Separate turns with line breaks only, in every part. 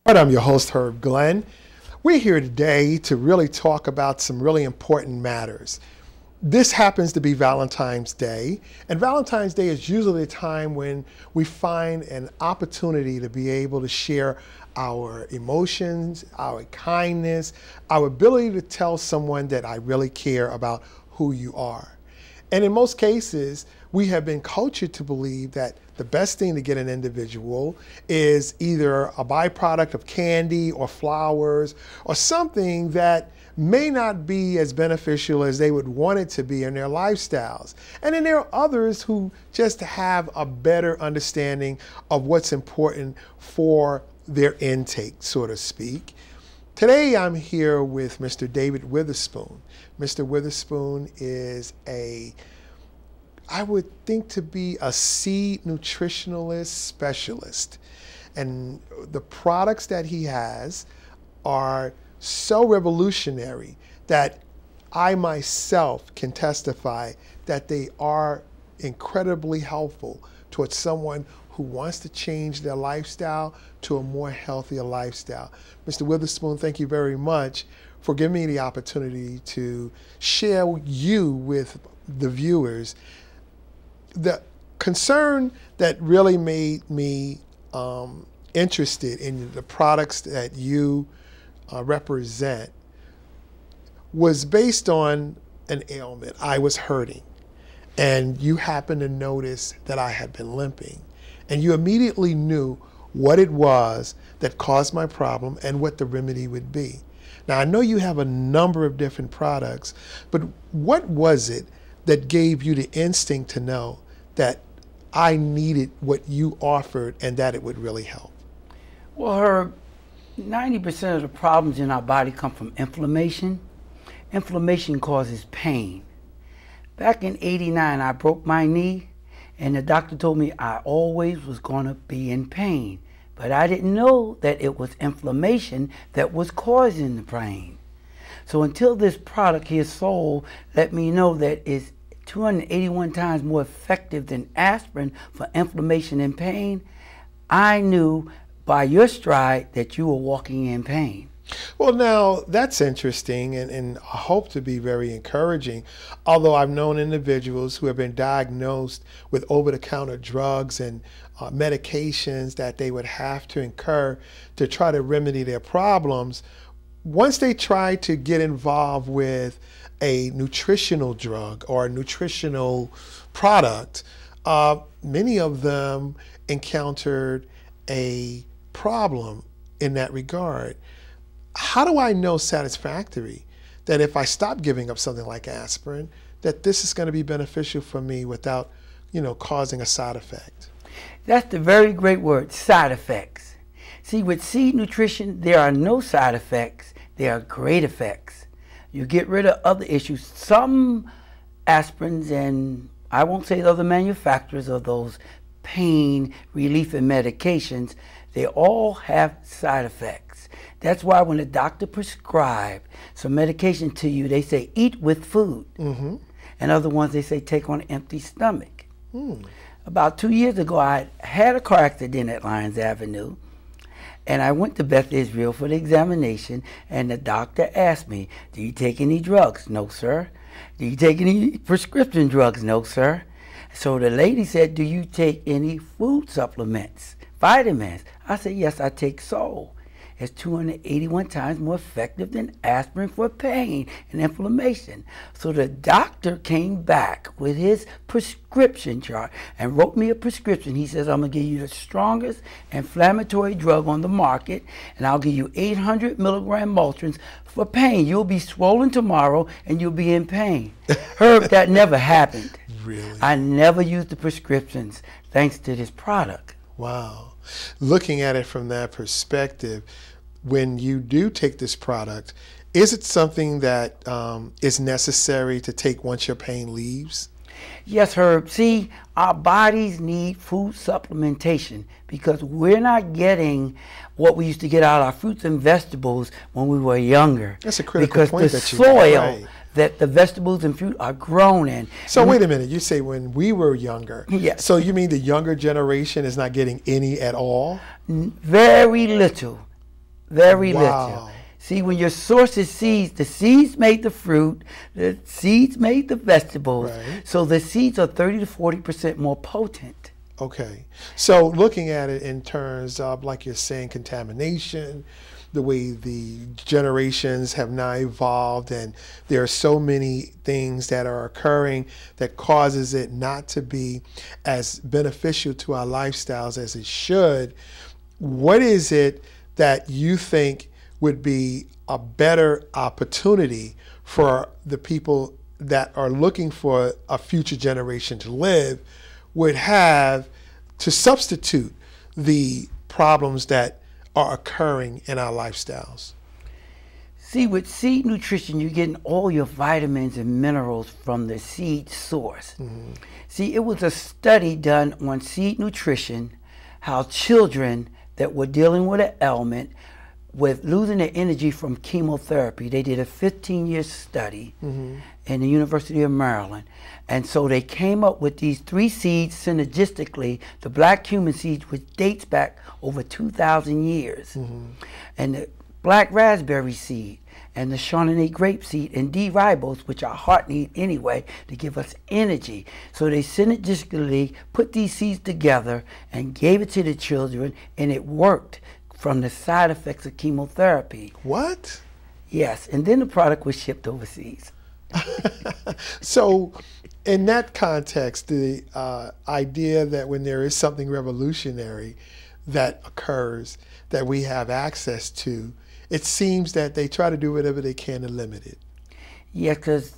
I'm your host, Herb Glenn. We're here today to really talk about some really important matters. This happens to be Valentine's Day, and Valentine's Day is usually a time when we find an opportunity to be able to share our emotions, our kindness, our ability to tell someone that I really care about who you are. And in most cases, we have been cultured to believe that the best thing to get an individual is either a byproduct of candy or flowers or something that may not be as beneficial as they would want it to be in their lifestyles. And then there are others who just have a better understanding of what's important for their intake, so to speak. Today I'm here with Mr. David Witherspoon. Mr. Witherspoon is I would think to be a seed nutritionalist specialist. And the products that he has are so revolutionary that I myself can testify that they are incredibly helpful towards someone who wants to change their lifestyle to a more healthier lifestyle. Mr. Witherspoon, thank you very much for giving me the opportunity to share you with the viewers. The concern that really made me interested in the products that you represent was based on an ailment. I was hurting, and you happened to notice that I had been limping, and you immediately knew what it was that caused my problem and what the remedy would be. Now, I know you have a number of different products, but what was it that gave you the instinct to know that I needed what you offered and that it would really help?
Well, Herb, 90% of the problems in our body come from inflammation. Inflammation causes pain. Back in '89, I broke my knee, and the doctor told me I always was going to be in pain. But I didn't know that it was inflammation that was causing the pain. So until this product here, Soul, let me know that it's 281 times more effective than aspirin for inflammation and pain, I knew by your stride that you were walking in pain.
Well, now that's interesting and I hope to be very encouraging. Although I've known individuals who have been diagnosed with over-the-counter drugs and medications that they would have to incur to try to remedy their problems, once they try to get involved with a nutritional drug or a nutritional product, many of them encountered a problem in that regard. How do I know satisfactory that if I stop giving up something like aspirin, that this is going to be beneficial for me without, causing a side effect?
That's the very great word, side effects. See, with seed nutrition, there are no side effects. There are great effects. You get rid of other issues. Some aspirins, and I won't say the other manufacturers of those pain relief and medications, they all have side effects. That's why when a doctor prescribes some medication to you, they say eat with food. Mm-hmm. And other ones, they say take on an empty stomach. About 2 years ago, I had a car accident at Lyons Avenue, and I went to Beth Israel for the examination, and the doctor asked me, do you take any drugs? No, sir. Do you take any prescription drugs? No, sir. So the lady said, do you take any food supplements, vitamins? I said, yes, I take Soul. It's 281 times more effective than aspirin for pain and inflammation. So the doctor came back with his prescription chart and wrote me a prescription. He says, I'm going to give you the strongest inflammatory drug on the market, and I'll give you 800 milligram Motrin for pain. You'll be swollen tomorrow, and you'll be in pain. Herb, that never happened.
Really?
I never used the prescriptions thanks to this product.
Wow. Looking at it from that perspective, when you do take this product, is it something that is necessary to take once your pain leaves?
Yes, Herb. See, our bodies need food supplementation because we're not getting what we used to get out of our fruits and vegetables when we were younger.
That's a critical point that you
made. Because the soil
right.
that the vegetables and fruit are grown in.
So wait a minute, you say when we were younger.
Yes.
So you mean the younger generation is not getting any at all?
Very little. Very little.
Wow.
See, when your source is seeds, the seeds made the fruit, the seeds made the vegetables.
Right.
So the seeds are 30 to 40% more potent.
Okay. So looking at it in terms of, like you're saying, contamination, the way the generations have now evolved, and there are so many things that are occurring that causes it not to be as beneficial to our lifestyles as it should. What is it that you think would be a better opportunity for the people that are looking for a future generation to live would have to substitute the problems that are occurring in our lifestyles?
See, with seed nutrition, you're getting all your vitamins and minerals from the seed source. See, it was a study done on seed nutrition, how children that were dealing with an ailment with losing their energy from chemotherapy. They did a 15-year study in the University of Maryland. And so they came up with these 3 seeds synergistically, the black cumin seeds, which dates back over 2,000 years, and the black raspberry seed, and the Chardonnay grape seed, and D-ribose, which our heart need anyway to give us energy. So they synergistically put these seeds together and gave it to the children, and it worked from the side effects of chemotherapy.
What?
Yes, and then the product was shipped overseas.
So in that context, the idea that when there is something revolutionary that occurs that we have access to, it seems that they try to do whatever they can to limit it.
Yeah, because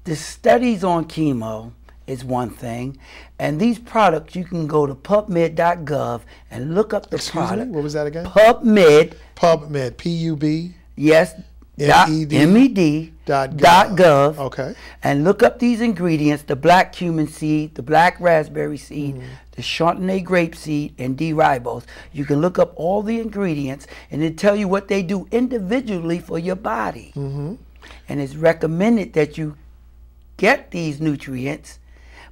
the studies on chemo is one thing, and these products, you can go to PubMed.gov and look up the
Excuse
product.
me, what was that again?
PubMed.
PubMed, P-U-B?
Yes. MED.gov.
Okay.
And look up these ingredients: the black cumin seed, the black raspberry seed, the Chardonnay grape seed, and D-ribose. You can look up all the ingredients, and it tell you what they do individually for your body. And it's recommended that you get these nutrients.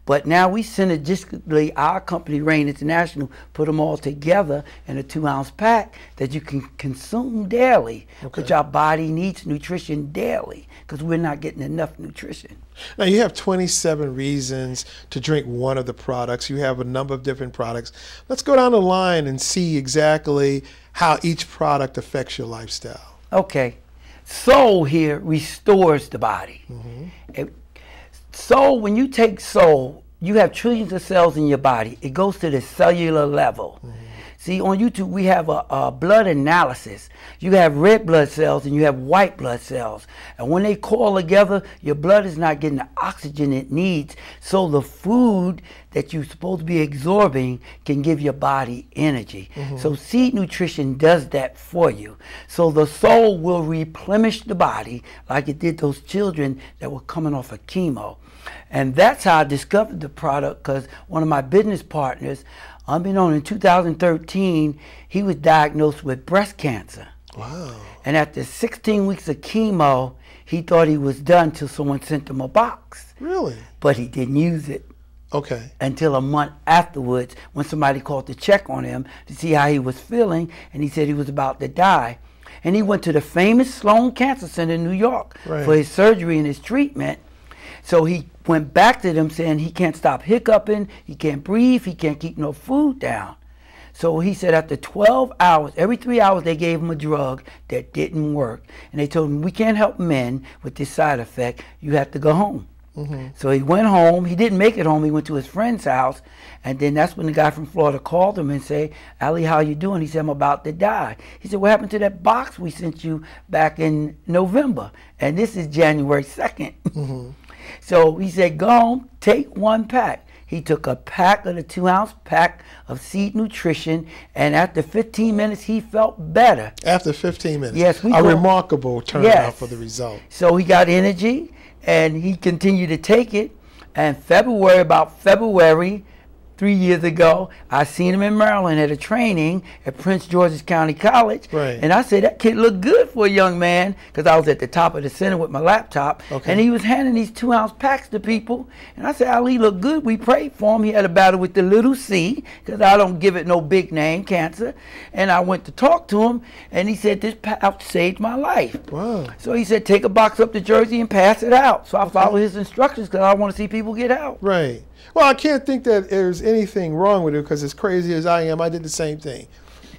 But now we synergistically, our company, Rain International, put them all together in a 2-ounce pack that you can consume daily, which our body needs nutrition daily because we're not getting enough nutrition.
Now you have 27 reasons to drink one of the products. You have a number of different products. Let's go down the line and see exactly how each product affects your lifestyle.
Okay. Soul here restores the body. Soul, when you take soul, you have trillions of cells in your body. It goes to the cellular level. See, on YouTube, we have a blood analysis. You have red blood cells and you have white blood cells. And when they call together, your blood is not getting the oxygen it needs. So the food that you're supposed to be absorbing can give your body energy. So seed nutrition does that for you. So the soul will replenish the body like it did those children that were coming off of chemo. And that's how I discovered the product, because one of my business partners, unbeknown in 2013, he was diagnosed with breast cancer.
Wow.
And after 16 weeks of chemo, he thought he was done till someone sent him a box.
Really?
But he didn't use it.
Okay.
Until a month afterwards, when somebody called to check on him to see how he was feeling, and he said he was about to die. And he went to the famous Sloan Cancer Center in New York for his surgery and his treatment. So he went back to them saying he can't stop hiccuping, he can't breathe, he can't keep no food down. So he said after 12 hours, every 3 hours they gave him a drug that didn't work. And they told him, we can't help men with this side effect, you have to go home. So he went home. He didn't make it home. He went to his friend's house. And then that's when the guy from Florida called him and said, Ali, how you doing? He said, I'm about to die. He said, what happened to that box we sent you back in November? And this is January 2nd. So he said, go home, take 1 pack. He took a pack of the 2-ounce pack of seed nutrition, and after 15 minutes, he felt better.
After 15 minutes?
Yes.
A remarkable turnaround for the result.
So he got energy, and he continued to take it. And about February, 3 years ago. I seen him in Maryland at a training at Prince George's County College.
Right.
And I said, that kid looked good for a young man, because I was at the top of the center with my laptop.
Okay.
And he was handing these 2-ounce packs to people. And I said, Ali looked good. We prayed for him. He had a battle with the little C, because I don't give it no big name, cancer. And I went to talk to him, and he said, this pouch saved my life.
Wow.
So he said, take a box up to Jersey and pass it out. So I followed his instructions, because I want to see people get out.
Right. Well, I can't think that there's anything wrong with it, because as crazy as I am, I did the same thing.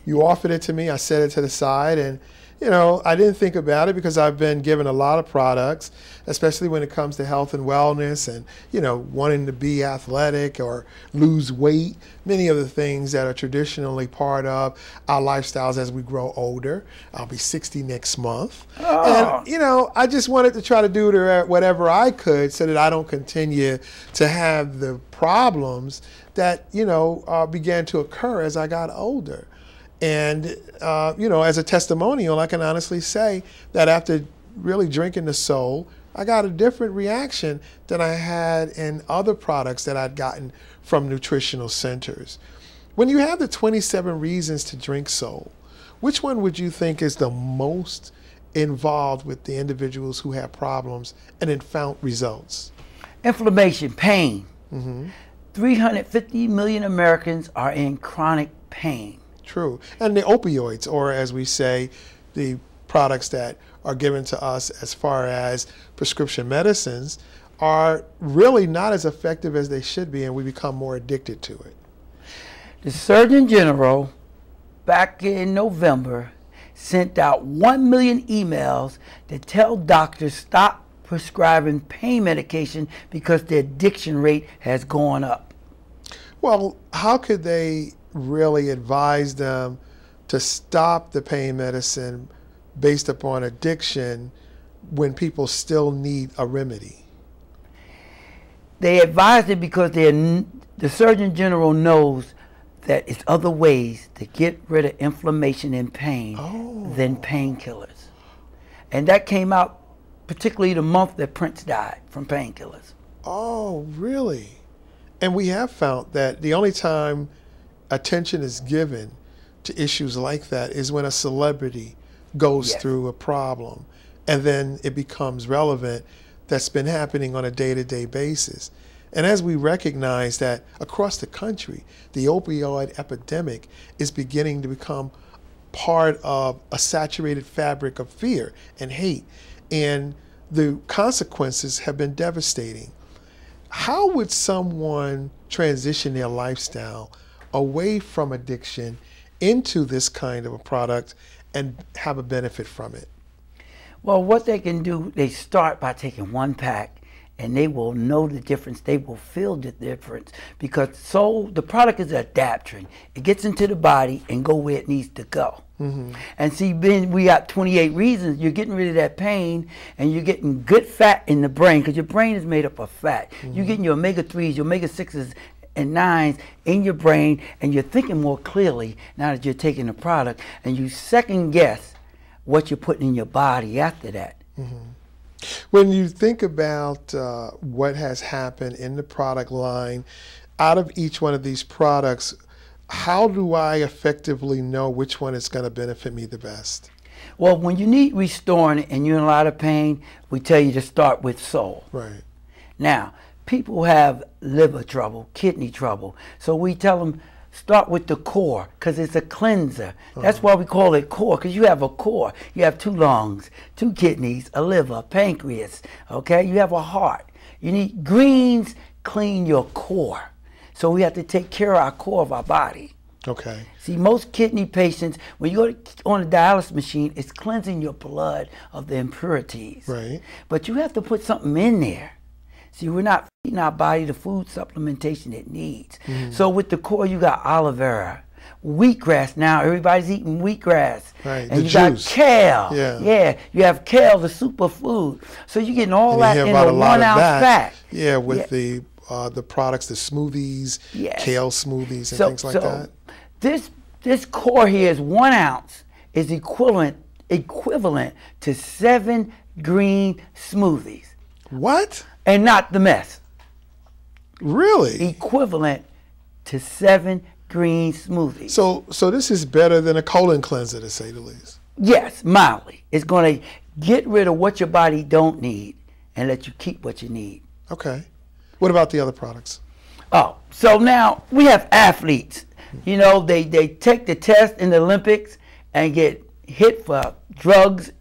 You offered it to me, I set it to the side, and you know, I didn't think about it because I've been given a lot of products, especially when it comes to health and wellness and, you know, wanting to be athletic or lose weight, many of the things that are traditionally part of our lifestyles as we grow older. I'll be 60 next month.
Oh.
And, you know, I just wanted to try to do whatever I could so that I don't continue to have the problems that, you know, began to occur as I got older. And, you know, as a testimonial, I can honestly say that after really drinking the Soul, I got a different reaction than I had in other products that I'd gotten from nutritional centers. When you have the 27 reasons to drink Soul, which one would you think is the most involved with the individuals who have problems and then found results?
Inflammation, pain.
Mm-hmm.
350 million Americans are in chronic pain.
True. And the opioids, or as we say, the products that are given to us as far as prescription medicines, are really not as effective as they should be, and we become more addicted to it.
The Surgeon General, back in November, sent out 1 million emails to tell doctors stop prescribing pain medication because the addiction rate has gone up.
Well, how could they really advise them to stop the pain medicine based upon addiction when people still need a remedy?
They advised it because the Surgeon General knows that it's other ways to get rid of inflammation and pain than painkillers. And that came out particularly the month that Prince died from painkillers.
Oh, really? And we have found that the only time attention is given to issues like that is when a celebrity goes through a problem, and then it becomes relevant. That's been happening on a day-to-day basis. And as we recognize that across the country, the opioid epidemic is beginning to become part of a saturated fabric of fear and hate, and the consequences have been devastating. How would someone transition their lifestyle away from addiction into this kind of a product and have a benefit from it?
Well, what they can do, they start by taking one pack, and they will know the difference. They will feel the difference, because the product is adaptogen. It gets into the body and go where it needs to go. Mm-hmm. And see, we got 28 reasons. You're getting rid of that pain, and you're getting good fat in the brain, because your brain is made up of fat. Mm-hmm. You're getting your omega-3s, your omega-6s, and 9s in your brain, and you're thinking more clearly now that you're taking the product, and you second guess what you're putting in your body after that.
Mm-hmm. When you think about what has happened in the product line, out of each one of these products, how do I effectively know which one is going to benefit me the best?
Well, when you need restoring and you're in a lot of pain, we tell you to start with Soul.
Right.
Now, people have liver trouble, kidney trouble, so we tell them start with the core, because it's a cleanser. That's why we call it core, because you have a core. You have 2 lungs, 2 kidneys, a liver, pancreas, okay? You have a heart. You need greens, clean your core. So we have to take care of our core of our body.
Okay.
See, most kidney patients, when you go on a dialysis machine, it's cleansing your blood of the impurities.
Right.
But you have to put something in there. See, we're not feeding our body the food supplementation it needs. Mm. So with the core, you got aloe vera, wheatgrass. Now everybody's eating wheatgrass.
Right.
And
the
you
juice.
got kale.
Yeah.
Yeah. You have kale, the superfood. So you're getting all that in a 1 ounce pack.
Yeah, with the products, the smoothies, kale smoothies, and things like that.
This core here is 1 ounce is equivalent to 7 green smoothies.
What?
And not the mess.
Really?
Equivalent to 7 green smoothies.
So this is better than a colon cleanser, to say the least.
Yes, mildly. It's going to get rid of what your body don't need and let you keep what you need.
Okay. What about the other products?
Oh, so now we have athletes. You know, they take the test in the Olympics and get hit for drugs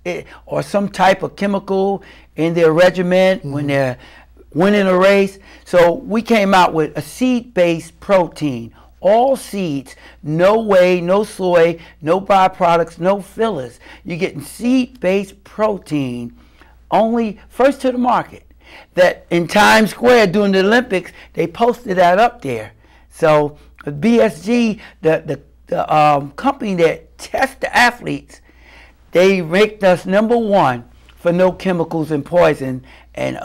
or some type of chemical in their regimen when they're winning a race. So we came out with a seed-based protein. All seeds, no whey, no soy, no byproducts, no fillers. You're getting seed-based protein, only first to the market. That in Times Square during the Olympics, they posted that up there. So BSG, the company that tests the athletes, they ranked us #1 for no chemicals and poison and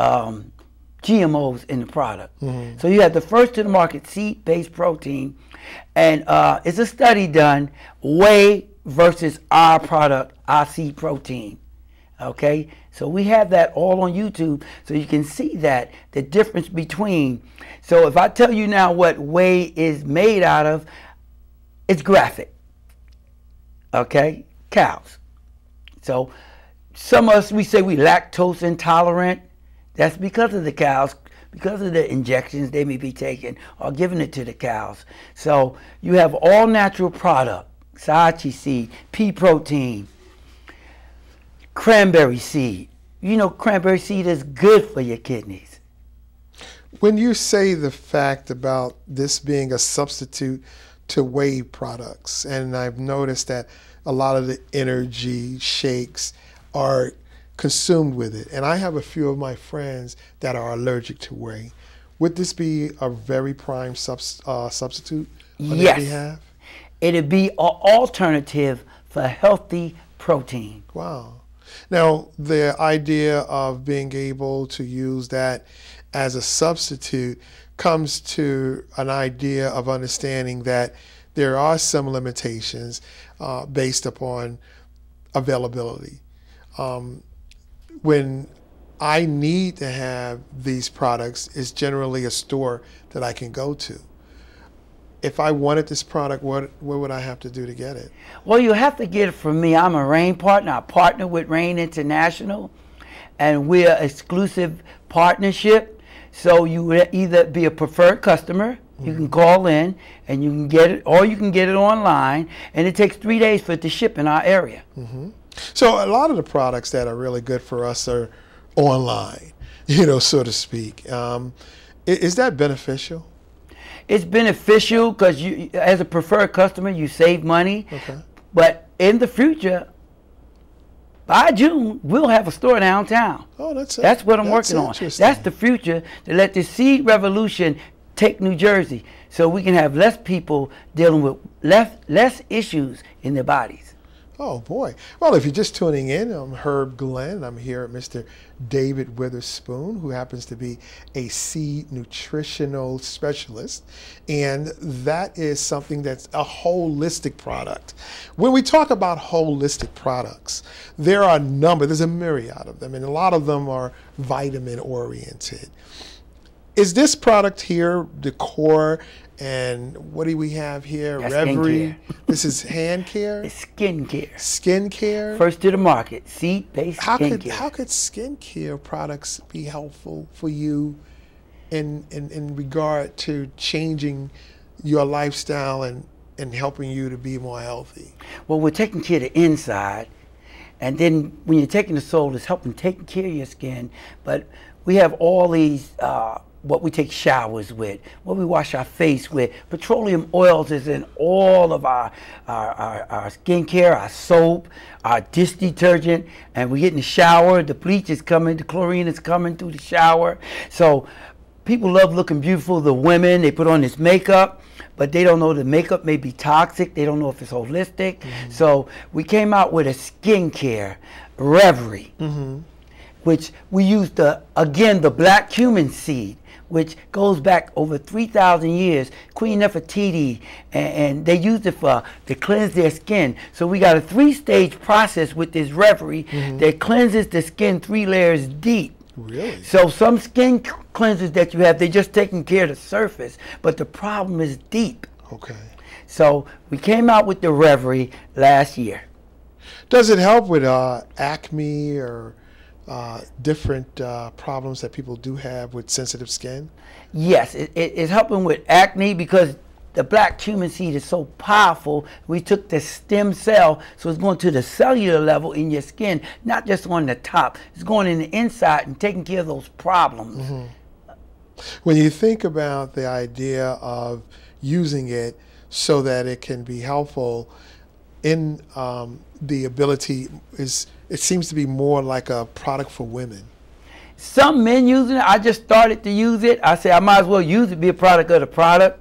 GMOs in the product. So you have the first to the market seed-based protein, and it's a study done, whey versus our product, our seed protein. Okay, so we have that all on YouTube, so you can see that, the difference between. So if I tell you now what whey is made out of, it's graphic. Okay, cows. So some of us, we say we lactose intolerant. That's because of the cows, because of the injections they may be taking or giving it to the cows. So you have all natural product, sachi seed, pea protein, cranberry seed. You know, cranberry seed is good for your kidneys.
When you say the fact about this being a substitute to whey products, and I've noticed that a lot of the energy shakes are consumed with it, and I have a few of my friends that are allergic to whey. Would this be a very prime substitute on their behalf?
It'd be an alternative for healthy protein.
Wow. Now, the idea of being able to use that as a substitute comes to an idea of understanding that there are some limitations based upon availability. When I need to have these products, it's generally a store that I can go to. If I wanted this product, what would I have to do to get it?
Well, you have to get it from me. I'm a Rain partner. I partner with Rain International, and we're an exclusive partnership. So you would either be a preferred customer, you can call in and you can get it, or you can get it online, and it takes 3 days for it to ship in our area.
So a lot of the products that are really good for us are online, you know, so to speak. Is that beneficial?
It's beneficial because you, as a preferred customer, you save money.
Okay.
But in the future, by June, we'll have a store downtown.
Oh,
that's what I'm working on. That's the future, to let the seed revolution take New Jersey, so we can have less people dealing with less issues in their bodies.
Oh boy. Well, if you're just tuning in, I'm Herb Glenn. I'm here at Mr. David Witherspoon, who happens to be a seed nutritional specialist. And that is something that's a holistic product. When we talk about holistic products, there are there's a myriad of them, and a lot of them are vitamin oriented. Is this product here the core? And what do we have here?
That's
Reverie. This is hand care?
It's skin care.
Skin care?
First to the market, seed-based skin care.
How could skin care products be helpful for you in regard to changing your lifestyle and helping you to be more healthy?
Well, we're taking care of the inside, and then when you're taking the soul, it's helping taking care of your skin. But we have all these what we take showers with, what we wash our face with. Petroleum oils is in all of our skincare, our soap, our dish detergent, and we get in the shower, the bleach is coming, the chlorine is coming through the shower. So people love looking beautiful, the women, they put on this makeup, but they don't know the makeup may be toxic, they don't know if it's holistic. So we came out with a skincare, Reverie, which we use the black cumin seed, which goes back over 3,000 years. Queen Nefertiti, and they used it to cleanse their skin. So we got a 3-stage process with this Reverie that cleanses the skin 3 layers deep.
Really?
So some skin cleansers that you have, they're just taking care of the surface, but the problem is deep.
Okay.
So we came out with the Reverie last year.
Does it help with acne or different problems that people do have with sensitive skin?
Yes, it's helping with acne because the black cumin seed is so powerful. We took the stem cell, so it's going to the cellular level in your skin, not just on the top. It's going in the inside and taking care of those problems.
Mm-hmm. When you think about the idea of using it so that it can be helpful in the ability, it seems to be more like a product for women.
Some men using it. I just started to use it. I said I might as well use it, be a product of the product.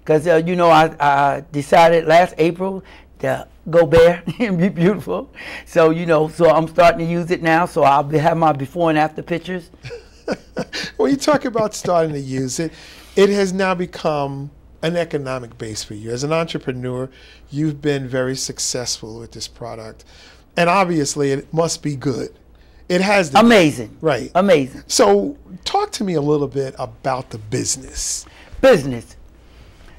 Because, you know, I decided last April to go bare and be beautiful. So, you know, so I'm starting to use it now. So I'll have my before and after pictures.
When you talk about starting to use it, it has now become an economic base for you. As an entrepreneur, you've been very successful with this product. And obviously, it must be good. It has to
amazing.
Be. Right.
Amazing.
So talk to me a little bit about the business.
Business.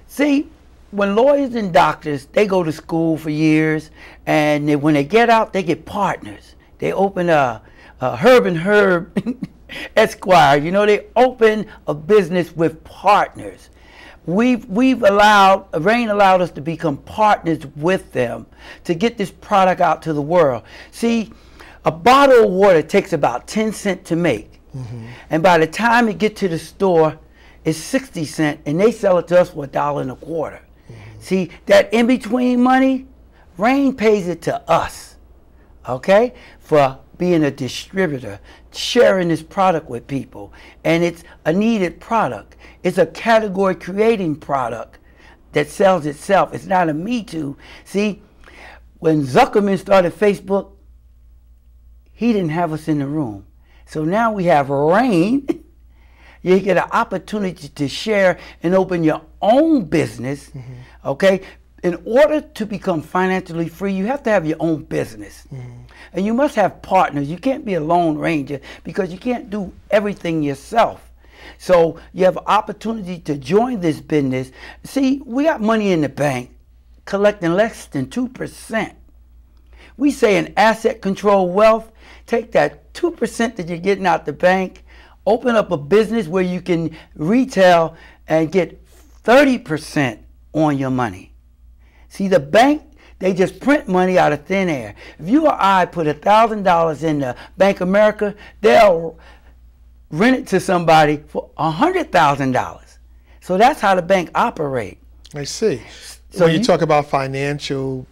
See, when lawyers and doctors, they go to school for years, and when they get out, they get partners. They open a Herb and Herb Esquire. You know, they open a business with partners. Rain allowed us to become partners with them to get this product out to the world. See, a bottle of water takes about 10 cents to make. Mm-hmm. And by the time it gets to the store, it's 60 cents, and they sell it to us for $1.25. Mm-hmm. See, that in-between money, Rain pays it to us, okay, for being a distributor, sharing this product with people. And it's a needed product. It's a category-creating product that sells itself. It's not a me too. See, when Zuckerman started Facebook, he didn't have us in the room. So now we have Rain. You get an opportunity to share and open your own business, mm-hmm. okay? In order to become financially free, you have to have your own business. Mm-hmm. And you must have partners. You can't be a lone ranger because you can't do everything yourself. So you have an opportunity to join this business. See, we got money in the bank collecting less than 2%. We say in asset control wealth, take that 2% that you're getting out the bank, open up a business where you can retail and get 30% on your money. See, the bank, they just print money out of thin air. If you or I put $1,000 in the Bank of America, they'll rent it to somebody for $100,000. So that's how the bank operates. I
see. So when you talk about financial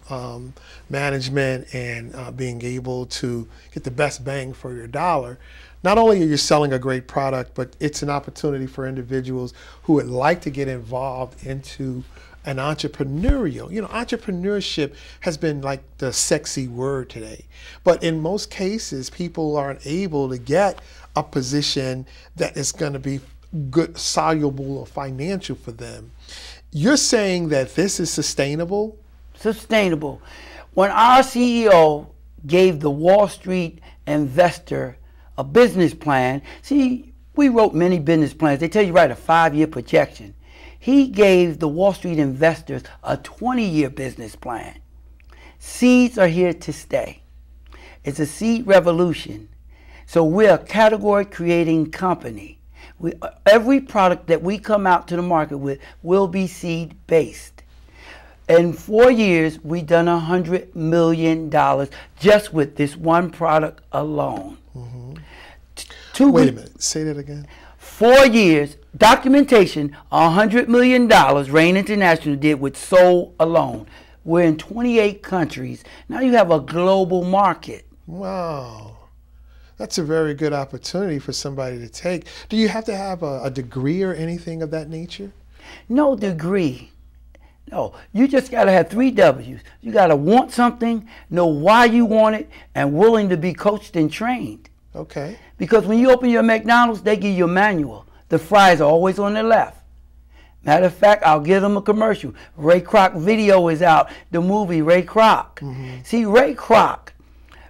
management and being able to get the best bang for your dollar, not only are you selling a great product, but it's an opportunity for individuals who would like to get involved into an entrepreneurial. You know, entrepreneurship has been like the sexy word today. But in most cases, people aren't able to get a position that is going to be good, soluble, or financial for them. You're saying that this is sustainable?
Sustainable. When our CEO gave the Wall Street investor a business plan, see, we wrote many business plans. They tell you write a 5-year projection. He gave the Wall Street investors a 20-year business plan. Seeds are here to stay. It's a seed revolution. So we're a category creating company. Every product that we come out to the market with will be seed based. In 4 years, we've done $100 million just with this one product alone. Mm-hmm.
Wait a minute, say that again.
4 years, documentation, $100 million Rain International did with Soul alone. We're in 28 countries. Now you have a global market.
Wow. That's a very good opportunity for somebody to take. Do you have to have a degree or anything of that nature?
No degree. No, you just got to have 3 W's. You got to want something, know why you want it, and willing to be coached and trained.
Okay.
Because when you open your McDonald's, they give you a manual. The fries are always on the left. Matter of fact, I'll give them a commercial. Ray Kroc video is out, the movie Ray Kroc. Mm-hmm. See, Ray Kroc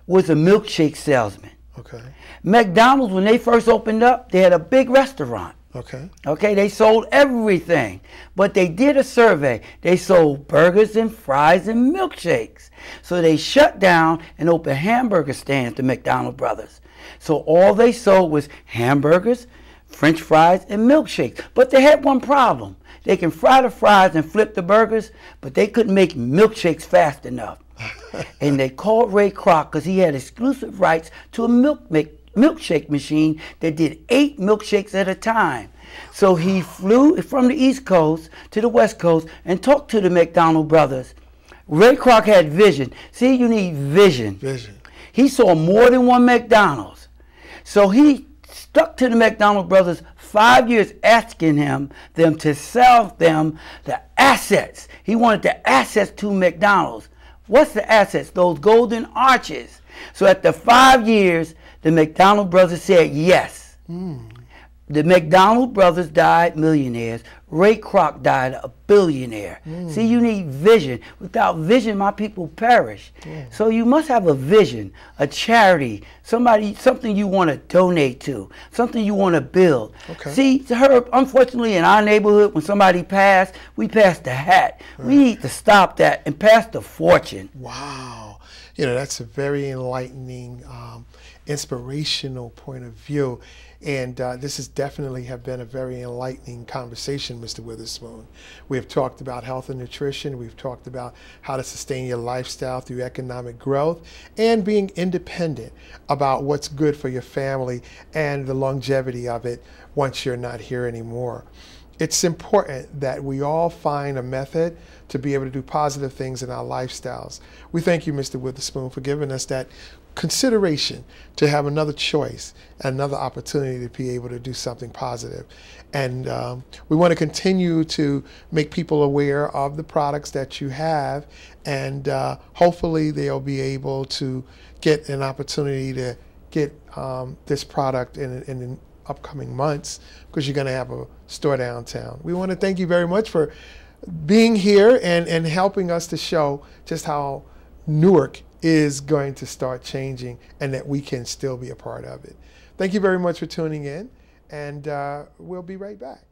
was a milkshake salesman.
Okay.
McDonald's, when they first opened up, they had a big restaurant.
Okay.
Okay, they sold everything. But they did a survey. They sold burgers and fries and milkshakes. So they shut down and opened hamburger stands, the McDonald brothers. So all they sold was hamburgers, French fries, and milkshakes. But they had one problem. They can fry the fries and flip the burgers, but they couldn't make milkshakes fast enough. And they called Ray Kroc because he had exclusive rights to a milkshake machine that did 8 milkshakes at a time. So he flew from the East Coast to the West Coast and talked to the McDonald brothers. Ray Kroc had vision. See, you need vision.
Vision.
He saw more than one McDonald's. So he stuck to the McDonald brothers 5 years, asking them to sell them the assets. He wanted the assets to McDonald's. What's the assets? Those golden arches. So after 5 years, the McDonald brothers said yes. The McDonald brothers died millionaires. Ray Kroc died a billionaire. See, you need vision. Without vision, my people perish. So you must have a vision, a charity, something you want to donate to, something you want to build.
Okay.
See, Herb, unfortunately in our neighborhood, when somebody passed, we passed the hat. We need to stop that and pass the fortune.
Wow. You know, that's a very enlightening, inspirational point of view. And this has definitely have been a very enlightening conversation, Mr. Witherspoon. We have talked about health and nutrition. We've talked about how to sustain your lifestyle through economic growth and being independent about what's good for your family and the longevity of it once you're not here anymore. It's important that we all find a method to be able to do positive things in our lifestyles. We thank you, Mr. Witherspoon, for giving us that consideration to have another choice, another opportunity to be able to do something positive. And we want to continue to make people aware of the products that you have, and hopefully they'll be able to get an opportunity to get this product in the upcoming months, because you're going to have a store downtown. We want to thank you very much for being here and helping us to show just how Newark is going to start changing and that we can still be a part of it. Thank you very much for tuning in, and we'll be right back.